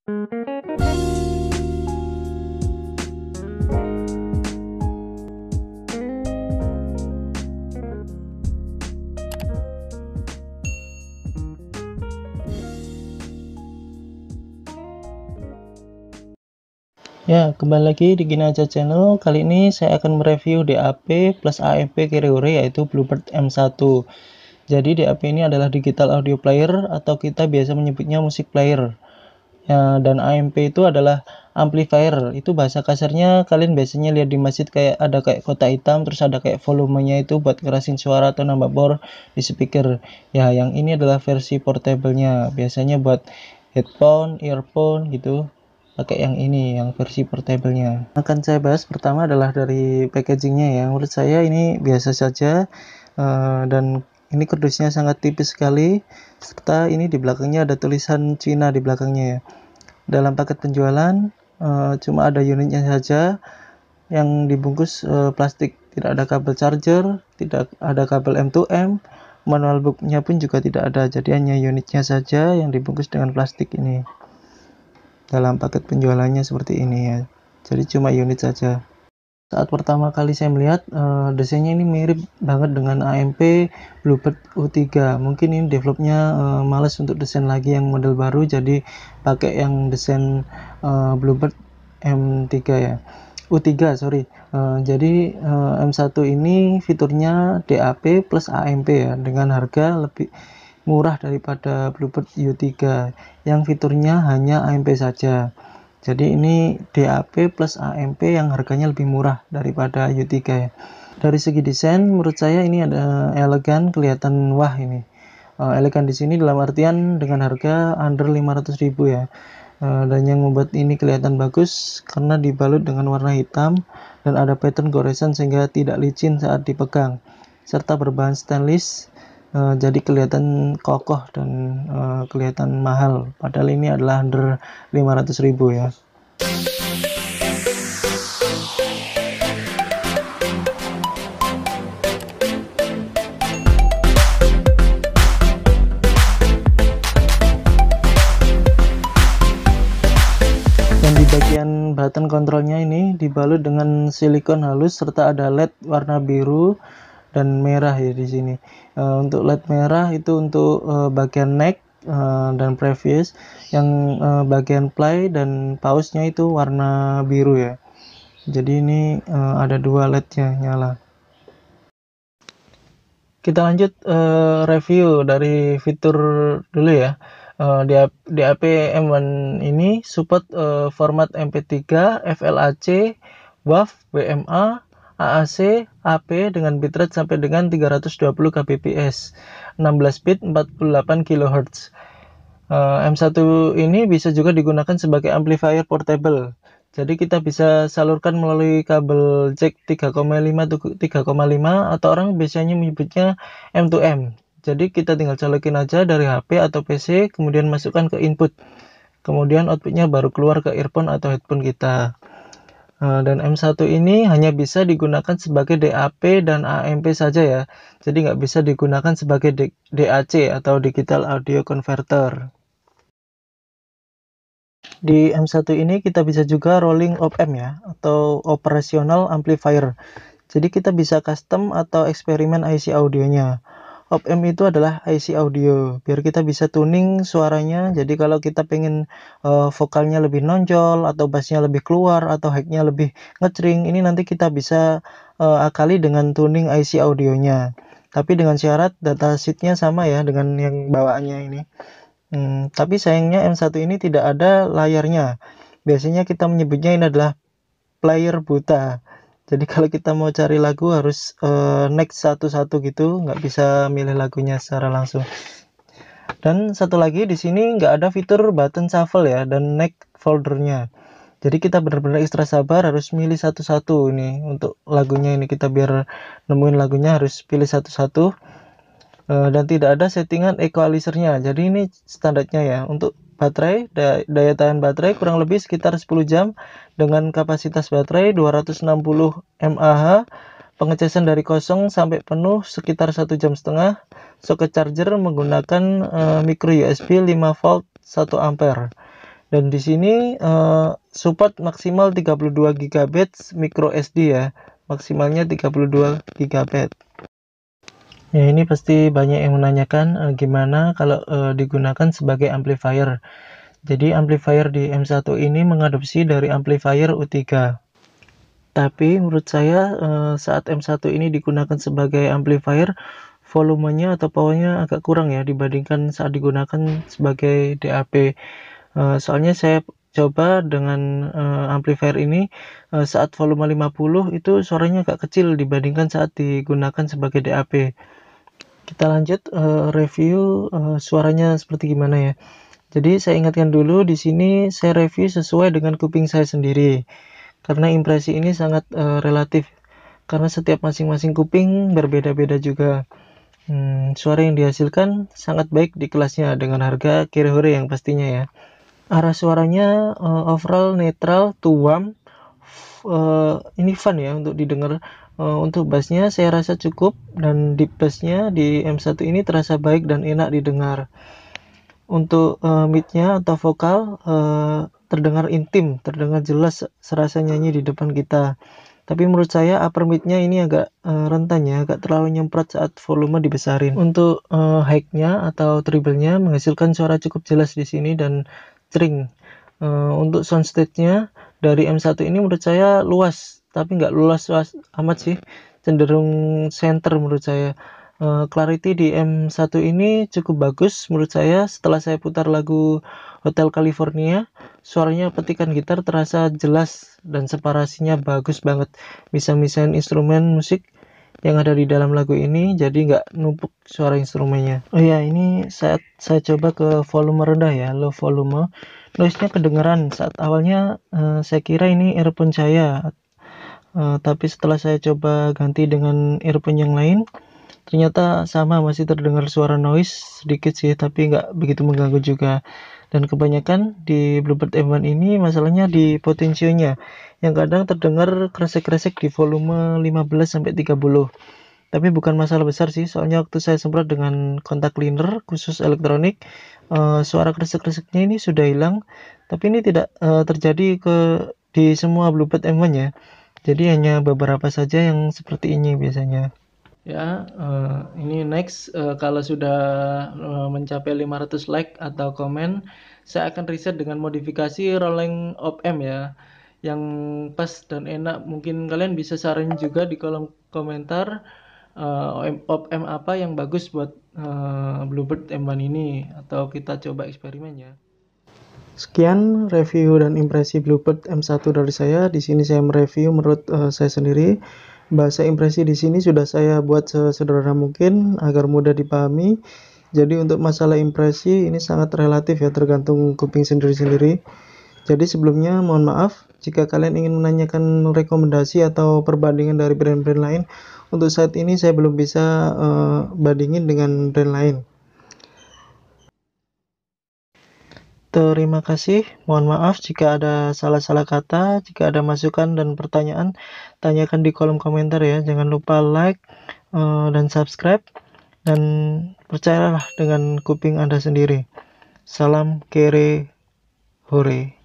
Ya, kembali lagi di Gini Aja Channel. Kali ini saya akan mereview DAP plus AMP Kereore yaitu Bluebird M1. Jadi DAP ini adalah digital audio player atau kita biasa menyebutnya music player. Ya, dan AMP itu adalah amplifier. Itu bahasa kasarnya kalian biasanya lihat di masjid kayak ada kayak kotak hitam terus ada kayak volumenya itu buat kerasin suara atau nambah power di speaker. Ya, yang ini adalah versi portable-nya. Biasanya buat headphone, earphone gitu. Pakai yang ini, yang versi portable-nya. Akan saya bahas pertama adalah dari packagingnya ya. Menurut saya ini biasa saja dan ini kardusnya sangat tipis sekali, serta ini di belakangnya ada tulisan Cina di belakangnya ya. Dalam paket penjualan cuma ada unitnya saja yang dibungkus plastik, tidak ada kabel charger, tidak ada kabel M2M, manual booknya pun juga tidak ada, jadi hanya unitnya saja yang dibungkus dengan plastik ini. Dalam paket penjualannya seperti ini ya, jadi cuma unit saja. Saat pertama kali saya melihat desainnya ini mirip banget dengan AMP Bluebird U3. Mungkin ini developnya males untuk desain lagi yang model baru, jadi pakai yang desain Bluebird M3 ya, U3 sorry. Jadi M1 ini fiturnya DAP plus AMP ya, dengan harga lebih murah daripada Bluebird U3 yang fiturnya hanya AMP saja. Jadi ini DAP plus AMP yang harganya lebih murah daripada U3 ya. Dari segi desain menurut saya ini ada elegan, kelihatan wah ini. Elegan di sini dalam artian dengan harga under 500.000 ya. Dan yang membuat ini kelihatan bagus karena dibalut dengan warna hitam dan ada pattern goresan sehingga tidak licin saat dipegang, serta berbahan stainless. Jadi kelihatan kokoh dan kelihatan mahal, padahal ini adalah under 500.000 ya. Dan di bagian button kontrolnya ini dibalut dengan silikon halus serta ada LED warna biru dan merah ya di sini. Untuk LED merah itu untuk bagian neck dan previous, yang bagian play dan pause-nya itu warna biru ya. Jadi ini ada dua LED-nya nyala. Kita lanjut review dari fitur dulu ya. DAP M1 ini support format MP3, FLAC, WAV, WMA, AAC, AP dengan bitrate sampai dengan 320 kbps, 16 bit 48 kHz. M1 ini bisa juga digunakan sebagai amplifier portable. Jadi kita bisa salurkan melalui kabel jack 3,5 atau orang biasanya menyebutnya M2M. Jadi kita tinggal colokin aja dari HP atau PC, kemudian masukkan ke input. Kemudian outputnya baru keluar ke earphone atau headphone kita. Dan M1 ini hanya bisa digunakan sebagai DAP dan AMP saja ya. Jadi nggak bisa digunakan sebagai DAC atau Digital Audio Converter. Di M1 ini kita bisa juga rolling op-amp ya, atau operational amplifier. Jadi kita bisa custom atau eksperimen IC audionya. Op-amp itu adalah IC audio, biar kita bisa tuning suaranya. Jadi kalau kita pengen vokalnya lebih nonjol, atau bassnya lebih keluar, atau high-nya lebih ngecering, ini nanti kita bisa akali dengan tuning IC audionya. Tapi dengan syarat datasheetnya sama ya dengan yang bawaannya ini. Tapi sayangnya M1 ini tidak ada layarnya. Biasanya kita menyebutnya ini adalah player buta. Jadi kalau kita mau cari lagu harus next satu-satu gitu, nggak bisa milih lagunya secara langsung. Dan satu lagi di sini nggak ada fitur button shuffle ya dan next foldernya. Jadi kita benar-benar ekstra sabar, harus milih satu-satu ini untuk lagunya ini. Kita biar nemuin lagunya harus pilih satu-satu. Dan tidak ada settingan equalizernya. Jadi ini standarnya ya. Untuk baterai, daya tahan baterai kurang lebih sekitar 10 jam dengan kapasitas baterai 260 mAh. Pengecasan dari kosong sampai penuh sekitar 1,5 jam. Soket charger menggunakan micro USB 5 volt 1 ampere. Dan di sini support maksimal 32 GB micro SD ya, maksimalnya 32 GB. Ya, ini pasti banyak yang menanyakan gimana kalau digunakan sebagai amplifier. Jadi amplifier di M1 ini mengadopsi dari amplifier U3. Tapi menurut saya saat M1 ini digunakan sebagai amplifier, volumenya atau powernya agak kurang ya dibandingkan saat digunakan sebagai DAP. Soalnya saya coba dengan amplifier ini saat volume 50 itu suaranya agak kecil dibandingkan saat digunakan sebagai DAP. Kita lanjut review suaranya seperti gimana ya. Jadi saya ingatkan dulu di sini saya review sesuai dengan kuping saya sendiri. Karena impresi ini sangat relatif. Karena setiap masing-masing kuping berbeda-beda juga. Suara yang dihasilkan sangat baik di kelasnya dengan harga kire-hore yang pastinya ya. Arah suaranya overall netral to warm. Ini fun ya untuk didengar. Untuk bassnya saya rasa cukup dan deep bassnya di M1 ini terasa baik dan enak didengar. Untuk midnya atau vokal terdengar intim, terdengar jelas serasa nyanyi di depan kita. Tapi menurut saya upper midnya ini agak rentan ya, agak terlalu nyemprot saat volume dibesarin. Untuk high-nya atau treble-nya menghasilkan suara cukup jelas di sini dan cering. Untuk soundstage-nya dari M1 ini menurut saya luas, tapi nggak luas amat sih, cenderung center menurut saya. Clarity di M1 ini cukup bagus menurut saya. Setelah saya putar lagu Hotel California, suaranya petikan gitar terasa jelas dan separasinya bagus banget. Bisa misahin instrumen musik yang ada di dalam lagu ini, jadi nggak numpuk suara instrumennya. Oh ya, ini saat saya coba ke volume rendah ya, low volume, noise-nya kedengeran. Saat awalnya saya kira ini earphone saya, tapi setelah saya coba ganti dengan earphone yang lain, ternyata sama, masih terdengar suara noise sedikit sih, tapi nggak begitu mengganggu juga. Dan kebanyakan di Bluebird M1 ini masalahnya di potensionya, yang kadang terdengar kresek-kresek di volume 15-30. Tapi bukan masalah besar sih, soalnya waktu saya semprot dengan kontak cleaner khusus elektronik, suara kresek-kreseknya ini sudah hilang. Tapi ini tidak terjadi di semua Bluebird M1 ya. Jadi hanya beberapa saja yang seperti ini biasanya. Ya, ini next kalau sudah mencapai 500 like atau komen, saya akan riset dengan modifikasi rolling op-amp ya, yang pas dan enak. Mungkin kalian bisa saranin juga di kolom komentar op-amp apa yang bagus buat Bluebird M1 ini, atau kita coba eksperimen ya. Sekian review dan impresi Bluebird M1 dari saya. Di sini saya mereview menurut saya sendiri. Bahasa impresi di sini sudah saya buat sesederhana mungkin agar mudah dipahami. Jadi untuk masalah impresi ini sangat relatif ya, tergantung kuping sendiri-sendiri. Jadi sebelumnya mohon maaf jika kalian ingin menanyakan rekomendasi atau perbandingan dari brand-brand lain. Untuk saat ini saya belum bisa bandingin dengan brand lain. Terima kasih, mohon maaf jika ada salah-salah kata. Jika ada masukan dan pertanyaan, tanyakan di kolom komentar ya. Jangan lupa like dan subscribe, dan percayalah dengan kuping Anda sendiri. Salam kere hore.